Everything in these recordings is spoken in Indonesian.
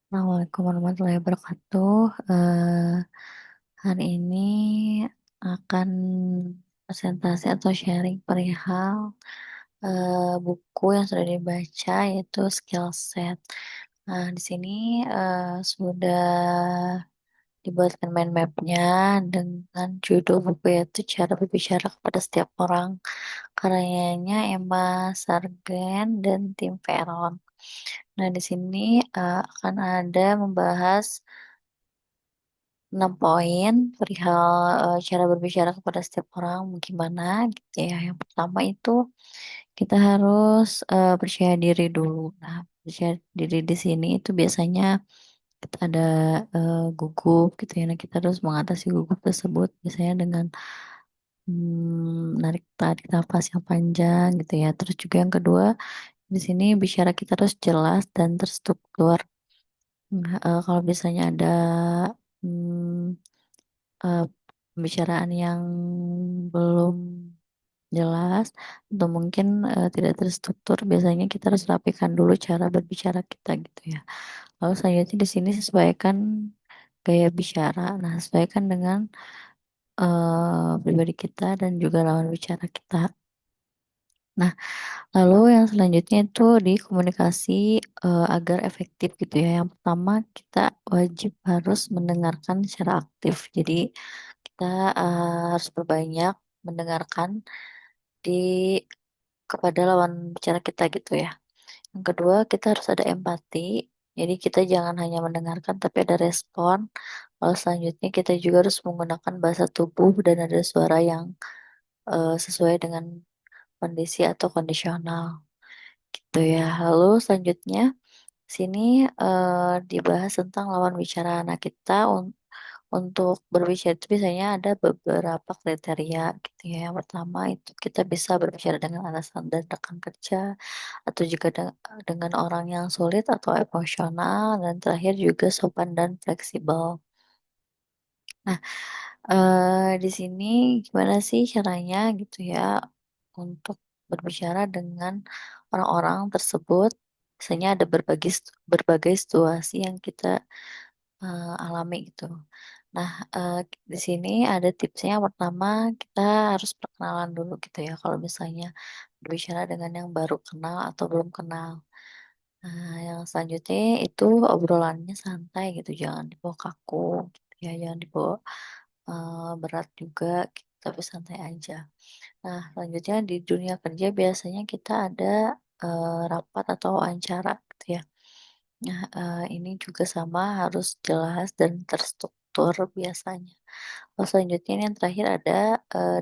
Assalamualaikum warahmatullahi wabarakatuh. Hari ini akan presentasi atau sharing perihal buku yang sudah dibaca yaitu skill set. Nah, di sini sudah dibuatkan mind mapnya dengan judul buku yaitu Cara Berbicara Kepada Setiap Orang. Karyanya Emma Sargent dan Tim Ferron. Nah, di sini akan ada membahas 6 poin perihal cara berbicara kepada setiap orang gimana gitu ya. Yang pertama itu kita harus percaya diri dulu. Nah, percaya diri di sini itu biasanya kita ada gugup gitu ya. Nah, kita harus mengatasi gugup tersebut biasanya dengan tarik nafas yang panjang gitu ya. Terus juga yang kedua di sini bicara kita harus jelas dan terstruktur. Nah, kalau misalnya ada hmm, eh, pembicaraan yang belum jelas atau mungkin tidak terstruktur, biasanya kita harus rapikan dulu cara berbicara kita gitu ya. Lalu selanjutnya di sini sesuaikan gaya bicara. Nah, sesuaikan dengan pribadi kita dan juga lawan bicara kita. Nah, lalu yang selanjutnya itu di komunikasi agar efektif gitu ya. Yang pertama kita wajib harus mendengarkan secara aktif. Jadi kita harus berbanyak mendengarkan di kepada lawan bicara kita gitu ya. Yang kedua kita harus ada empati. Jadi kita jangan hanya mendengarkan tapi ada respon. Lalu selanjutnya kita juga harus menggunakan bahasa tubuh dan ada suara yang sesuai dengan kondisi atau kondisional gitu ya. Lalu selanjutnya sini dibahas tentang lawan bicara. Nah, kita untuk berbicara itu biasanya ada beberapa kriteria gitu ya. Yang pertama itu kita bisa berbicara dengan atasan dan rekan kerja atau juga dengan orang yang sulit atau emosional dan terakhir juga sopan dan fleksibel. Nah, di sini gimana sih caranya gitu ya untuk berbicara dengan orang-orang tersebut? Biasanya ada berbagai situasi yang kita alami gitu. Nah, di sini ada tipsnya. Yang pertama, kita harus perkenalan dulu gitu ya. Kalau misalnya berbicara dengan yang baru kenal atau belum kenal. Nah, yang selanjutnya itu obrolannya santai gitu, jangan dibawa kaku gitu ya, jangan dibawa berat juga, gitu, tapi santai aja. Nah, selanjutnya di dunia kerja biasanya kita ada rapat atau wawancara gitu ya. Nah, ini juga sama harus jelas dan terstruktur biasanya. Lalu selanjutnya ini yang terakhir ada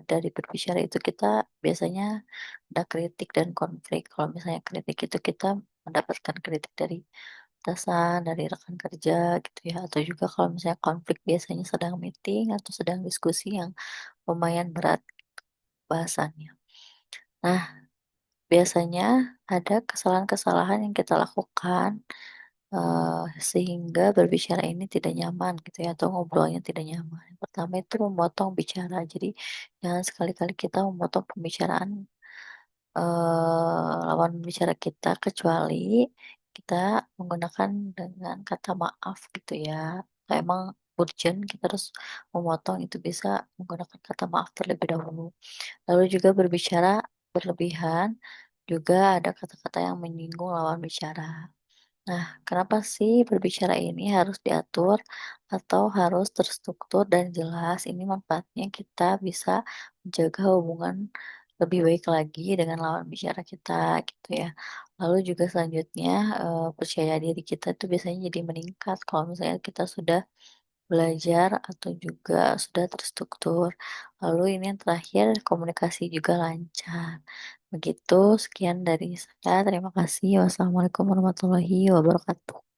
dari berbicara itu kita biasanya ada kritik dan konflik. Kalau misalnya kritik itu kita mendapatkan kritik dari atasan, dari rekan kerja gitu ya. Atau juga kalau misalnya konflik biasanya sedang meeting atau sedang diskusi yang lumayan berat bahasannya. Nah, biasanya ada kesalahan-kesalahan yang kita lakukan sehingga berbicara ini tidak nyaman gitu ya atau ngobrolnya tidak nyaman. Yang pertama itu memotong bicara. Jadi jangan sekali-kali kita memotong pembicaraan lawan bicara kita kecuali kita menggunakan dengan kata maaf gitu ya. Kalau emang urgent kita harus memotong itu bisa menggunakan kata maaf terlebih dahulu. Lalu juga berbicara berlebihan juga ada kata-kata yang menyinggung lawan bicara. Nah, kenapa sih berbicara ini harus diatur atau harus terstruktur dan jelas? Ini manfaatnya kita bisa menjaga hubungan lebih baik lagi dengan lawan bicara kita gitu ya. Lalu juga selanjutnya percaya diri kita itu biasanya jadi meningkat kalau misalnya kita sudah belajar atau juga sudah terstruktur. Lalu ini yang terakhir komunikasi juga lancar. Begitu, sekian dari saya. Terima kasih. Wassalamualaikum warahmatullahi wabarakatuh.